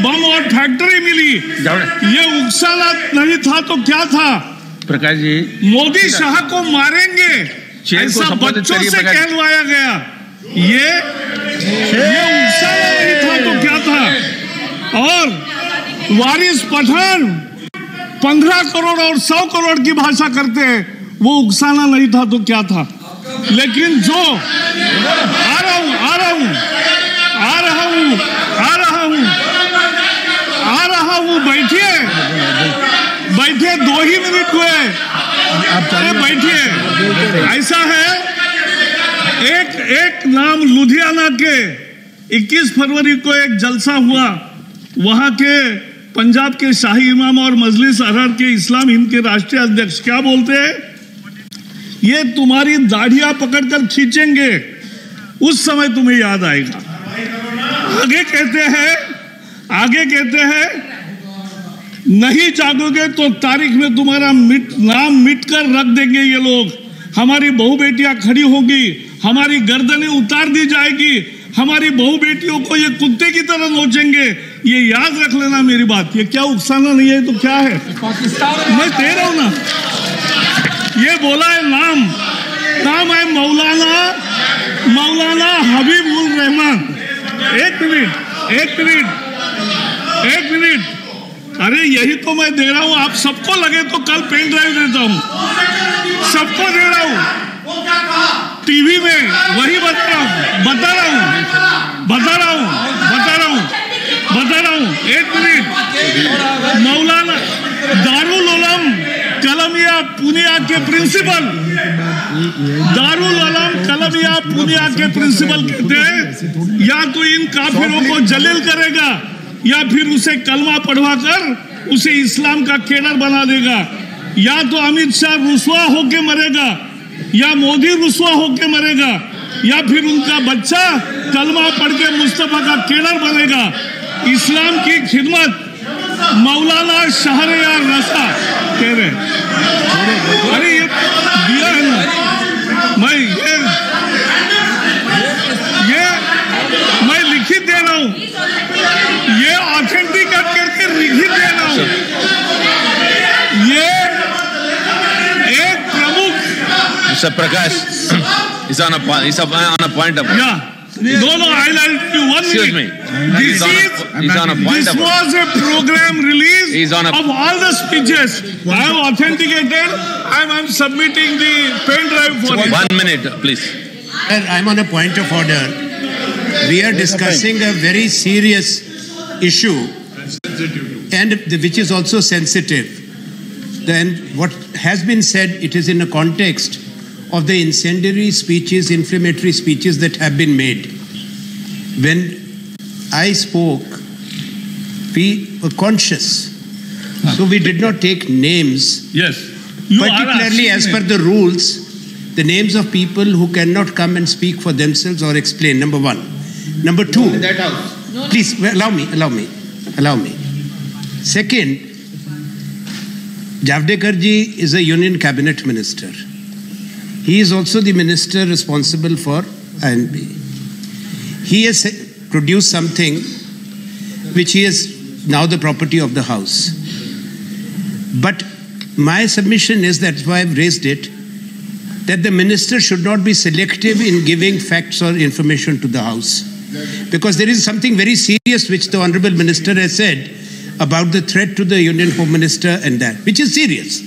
बम और फैक्ट्री मिली, ये उकसाना नहीं था तो क्या था? प्रकाश जी, मोदी शाह को मारेंगे ऐसा बच्चों से कहलवाया गया, ये उकसाना नहीं था तो क्या था? और वारिस पठान 15 करोड़ और 100 करोड़ की भाषा करते हैं, वो उकसाना नहीं था तो क्या था? लेकिन जो आ रहा हूं, बैठिए 2 ही मिनट हुए, अरे बैठिए। ऐसा है, एक नाम लुधियाना के 21 फरवरी को एक जलसा हुआ, वहां के पंजाब के शाही इमाम और मजलिस अरहर के इस्लाम हिंद के राष्ट्रीय अध्यक्ष क्या बोलते हैं? ये तुम्हारी दाढ़ियां पकड़कर खींचेंगे, उस समय तुम्हें याद आएगा। आगे कहते हैं नहीं जागोगे तो तारीख में तुम्हारा नाम मिटकर रख देंगे ये लोग। हमारी बहू बेटियां खड़ी होगी, हमारी गर्दनें उतार दी जाएगी, हमारी बहू बेटियों को ये कुत्ते की तरह नोचेंगे। ये याद रख लेना मेरी बात। ये क्या उकसाना नहीं है तो क्या है? मैं दे रहा हूं ना, ये बोला है नाम है मौलाना हबीबुल रहमान। एक मिनट, अरे यही तो मैं दे रहा हूं। आप सबको लगे तो कल पेन ड्राइव देता हूं, सबको दे रहा हूं, टीवी में वही बता रहा हूं। 1 मिनट, मौलाना दारुल उलूम कलमिया पूनिया के प्रिंसिपल कहते हैं या तो इन काफिरों को जलील करेगा या फिर उसे कलमा पढ़वाकर उसे इस्लाम का केडर बना देगा। या तो अमित शाह रुसवा होके मरेगा या मोदी रुसवा होके मरेगा या फिर उनका बच्चा कलमा पढ़ के मुस्तफा का केडर बनेगा। इस्लाम की खिदमत मौलाना शहरयार रसा कह रहे। अरे ये दिया है ना, मैं लिखित दे रहा हूं, ये ऑथेंटिकेट करके लिखित दे रहा हूं। ये एक प्रमुख Mr. Prakash is on a point of No, I'll give you 1 Excuse minute. me. He's on a point This was a program release of all the speeches. I have authenticated. I'm submitting the pen drive for it. 1 minute, please. I'm on a point of order. We are discussing a very serious issue, and which is also sensitive. Then what has been said, it is in a context of the incendiary speeches, inflammatory speeches that have been made. When I spoke, we were conscious. So we did not take names. Yes. Particularly as per the rules, the names of people who cannot come and speak for themselves or explain, number 1. Number 2, please allow me. Second, Javadekar ji is a union cabinet minister. He is also the minister responsible for INB. He has produced something which he is now the property of the House. But my submission is, that's why I've raised it, that the minister should not be selective in giving facts or information to the House. Because there is something very serious which the Honorable Minister has said about the threat to the Union Home Minister and that, which is serious.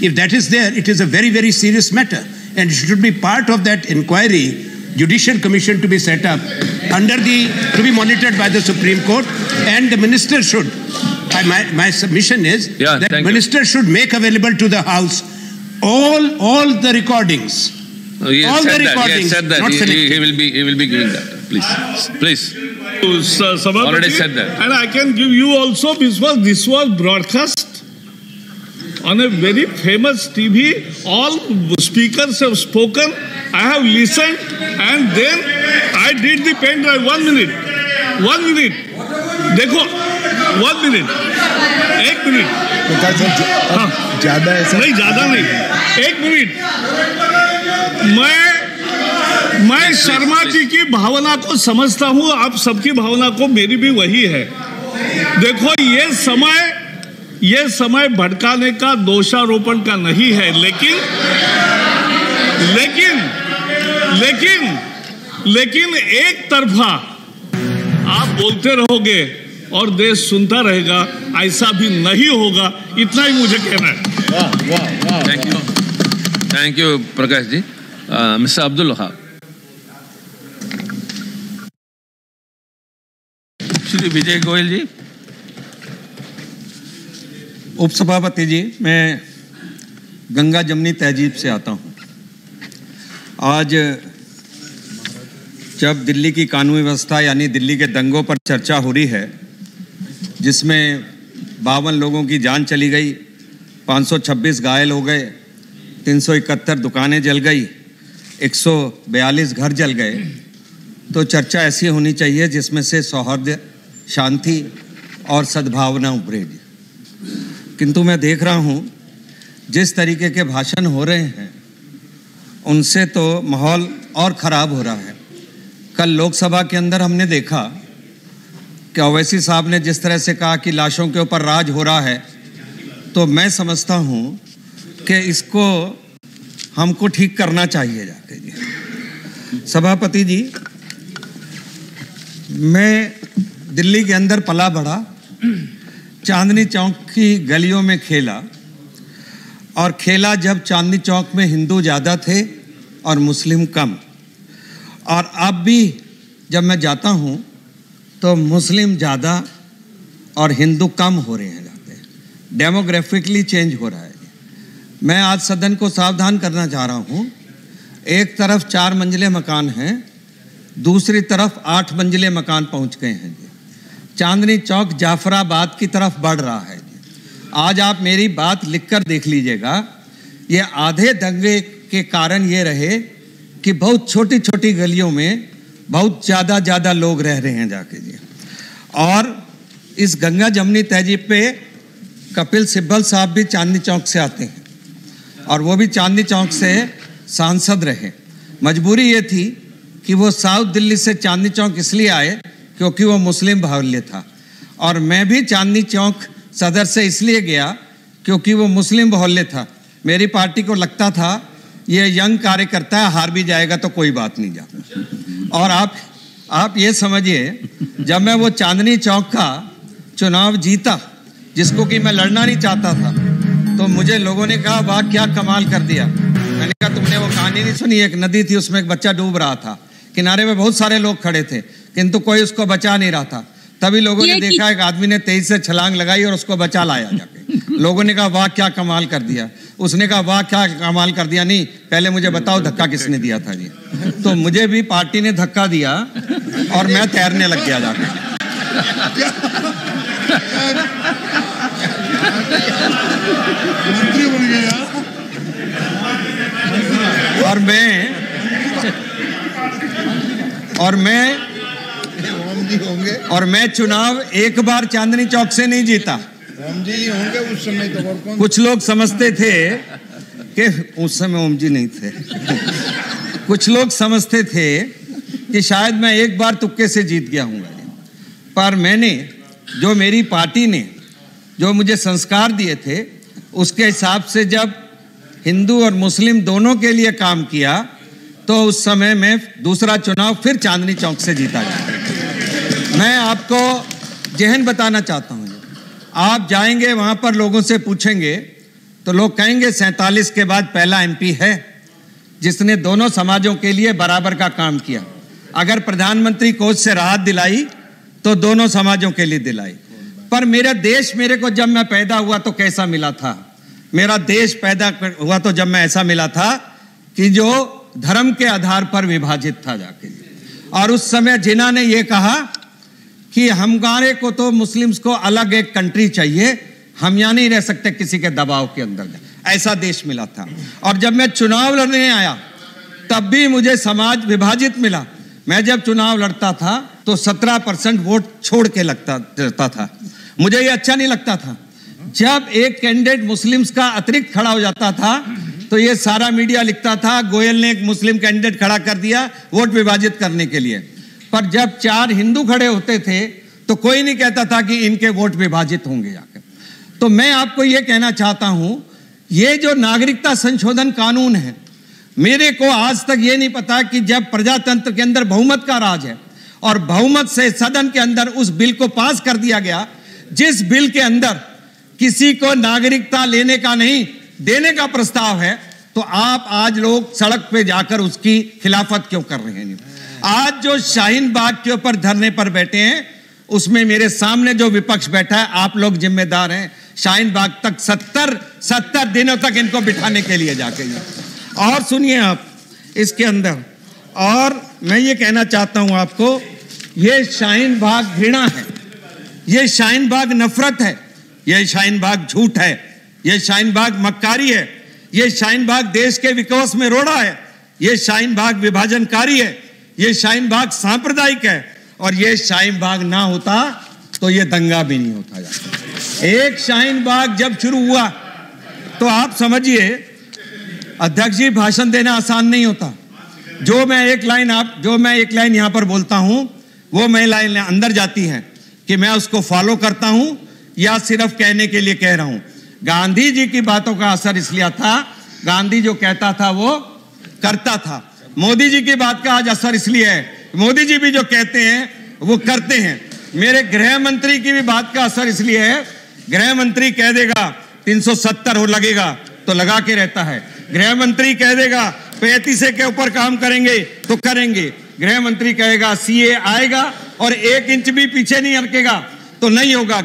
If that is there, it is a very, very serious matter. And it should be part of that inquiry, judicial commission to be set up to be monitored by the Supreme Court, and the minister should, my submission is that the minister should make available to the House all the recordings. He has said that. He will be giving that. Please. Already said that. And I can give you also, because this was broadcast on a very famous TV. All speakers have spoken. I have listened, and then I did the pen drive. 1 minute. देखो 1 minute. 1 minute. ज्यादा नहीं 1 minute. मैं शर्मा जी की भावना को समझता हूं, आप सबकी भावना को, मेरी भी वही है। देखो ये समय भटकाने का, दोषारोपण का नहीं है, लेकिन एक तरफा आप बोलते रहोगे और देश सुनता रहेगा, ऐसा भी नहीं होगा। इतना ही मुझे कहना है। Thank you Prakash ji. Mister Abdul Wahab. Shri Vijay Goyal ji. उपसभापति जी, मैं गंगा जमनी तहजीब से आता हूँ। आज जब दिल्ली की कानूनी व्यवस्था यानी दिल्ली के दंगों पर चर्चा हो रही है, जिसमें 52 लोगों की जान चली गई, 526 घायल हो गए, 371 दुकानें जल गई, 142 घर जल गए, तो चर्चा ऐसी होनी चाहिए जिसमें से सौहार्द, शांति और सद्भावना उभरे। किंतु मैं देख रहा हूँ जिस तरीके के भाषण हो रहे हैं उनसे तो माहौल और ख़राब हो रहा है। कल लोकसभा के अंदर हमने देखा कि ओवैसी साहब ने जिस तरह से कहा कि लाशों के ऊपर राज हो रहा है, तो मैं समझता हूँ कि इसको हमको ठीक करना चाहिए जाके जी। सभापति जी, मैं दिल्ली के अंदर पला बढ़ा, चांदनी चौक की गलियों में खेला, और खेला जब चांदनी चौक में हिंदू ज़्यादा थे और मुस्लिम कम। और अब भी जब मैं जाता हूँ तो मुस्लिम ज़्यादा और हिंदू कम हो रहे हैं जाते हैं। डेमोग्राफिकली चेंज हो रहा है। मैं आज सदन को सावधान करना चाह रहा हूँ। एक तरफ 4 मंजिले मकान हैं, दूसरी तरफ 8 मंजिले मकान पहुँच गए हैं। चांदनी चौक जाफराबाद की तरफ बढ़ रहा है। आज आप मेरी बात लिखकर देख लीजिएगा। ये आधे दंगे के कारण ये रहे कि बहुत छोटी छोटी गलियों में बहुत ज़्यादा लोग रह रहे हैं जाके जी। और इस गंगा जमनी तहजीब पे कपिल सिब्बल साहब भी चांदनी चौक से आते हैं, और वो भी चांदनी चौक से सांसद रहे। मजबूरी ये थी कि वो साउथ दिल्ली से चांदनी चौक इसलिए आए क्योंकि वो मुस्लिम बाहुल्य था, और मैं भी चांदनी चौक सदर से इसलिए गया क्योंकि वो मुस्लिम बाहुल्य था। मेरी पार्टी को लगता था ये यंग कार्यकर्ता है, हार भी जाएगा तो कोई बात नहीं जाता। और आप ये समझिए, जब मैं वो चांदनी चौक का चुनाव जीता, जिसको कि मैं लड़ना नहीं चाहता था, तो मुझे लोगों ने कहा वाह क्या कमाल कर दिया। मैंने कहा तुमने वो कहानी नहीं सुनी, एक नदी थी उसमें एक बच्चा डूब रहा था, किनारे में बहुत सारे लोग खड़े थे किंतु कोई उसको बचा नहीं रहा था। तभी लोगों ने देखा एक आदमी ने तेजी से छलांग लगाई और उसको बचा लाया जाके। लोगों ने कहा वाह क्या कमाल कर दिया। उसने कहा वाह क्या कमाल कर दिया, नहीं पहले मुझे बताओ धक्का किसने दिया था जी। तो मुझे भी पार्टी ने धक्का दिया और मैं तैरने लग गया जाके। मंत्री बन गया। और मैं चुनाव एक बार चांदनी चौक से नहीं जीता। ओम जी होंगे उस समय तो, और कौन? कुछ लोग समझते थे कि उस समय ओम जी नहीं थे। कुछ लोग समझते थे कि शायद मैं एक बार तुक्के से जीत गया हूँ, पर मैंने जो मेरी पार्टी ने जो मुझे संस्कार दिए थे उसके हिसाब से जब हिंदू और मुस्लिम दोनों के लिए काम किया, तो उस समय मैं दूसरा चुनाव फिर चांदनी चौक से जीता गया। मैं आपको जहन बताना चाहता हूँ, आप जाएंगे वहाँ पर लोगों से पूछेंगे तो लोग कहेंगे 47 के बाद पहला एमपी है जिसने दोनों समाजों के लिए बराबर का काम किया। अगर प्रधानमंत्री कोष से राहत दिलाई तो दोनों समाजों के लिए दिलाई। पर मेरा देश मेरे को जब मैं पैदा हुआ तो कैसा मिला था? मेरा देश पैदा हुआ तो जब मैं ऐसा मिला था कि जो धर्म के आधार पर विभाजित था जाके। और उस समय जिन्हों ने ये कहा कि हमारे को तो मुस्लिम्स को अलग एक कंट्री चाहिए, हम यहाँ नहीं रह सकते किसी के दबाव के अंदर, ऐसा देश मिला था। और जब मैं चुनाव लड़ने आया तब भी मुझे समाज विभाजित मिला। मैं जब चुनाव लड़ता था तो 17% वोट छोड़ के लगता था। मुझे ये अच्छा नहीं लगता था। जब एक कैंडिडेट मुस्लिम्स का अतिरिक्त खड़ा हो जाता था तो ये सारा मीडिया लिखता था गोयल ने एक मुस्लिम कैंडिडेट खड़ा कर दिया वोट विभाजित करने के लिए। पर जब 4 हिंदू खड़े होते थे तो कोई नहीं कहता था कि इनके वोट विभाजित होंगे जाकर। तो मैं आपको यह कहना चाहता हूं, ये जो नागरिकता संशोधन कानून है, मेरे को आज तक ये नहीं पता कि जब प्रजातंत्र के अंदर बहुमत का राज है और बहुमत से सदन के अंदर उस बिल को पास कर दिया गया, जिस बिल के अंदर किसी को नागरिकता लेने का नहीं देने का प्रस्ताव है, तो आप आज लोग सड़क पे जाकर उसकी खिलाफत क्यों कर रहे हैं? आज जो शाहीन बाग के ऊपर धरने पर बैठे हैं, उसमें मेरे सामने जो विपक्ष बैठा है, आप लोग जिम्मेदार हैं। शाहीन बाग तक 70 दिनों तक इनको बिठाने के लिए जाके। और सुनिए आप इसके अंदर, और मैं ये कहना चाहता हूं आपको, ये शाहीन बाग घृणा है, ये शाहीन बाग नफरत है, ये शाहीन बाग झूठ है, ये शाहीन बाग मक्कारी है, ये शाहीन बाग देश के विकास में रोड़ा है, ये शाहीन बाग विभाजनकारी है, ये शाहीन बाग सांप्रदायिक है, और ये शाहीन बाग ना होता तो ये दंगा भी नहीं होता जाता। एक शाहीन बाग जब शुरू हुआ तो आप समझिए, अध्यक्ष जी, भाषण देना आसान नहीं होता। जो मैं एक लाइन यहां पर बोलता हूं, वो मैं लाइन अंदर जाती है कि मैं उसको फॉलो करता हूं या सिर्फ कहने के लिए कह रहा हूं। गांधी जी की बातों का असर इसलिए था, गांधी जो कहता था वो करता था। मोदी जी की बात का आज असर इसलिए है, मोदी जी भी जो कहते हैं वो करते हैं। मेरे गृह मंत्री की भी बात का असर इसलिए है, गृह मंत्री कह देगा 370 हो लगेगा तो लगा के रहता है। गृह मंत्री कह देगा 35 के ऊपर काम करेंगे तो करेंगे। गृह मंत्री कहेगा सीए आएगा और 1 इंच भी पीछे नहीं हटकेगा तो नहीं होगा।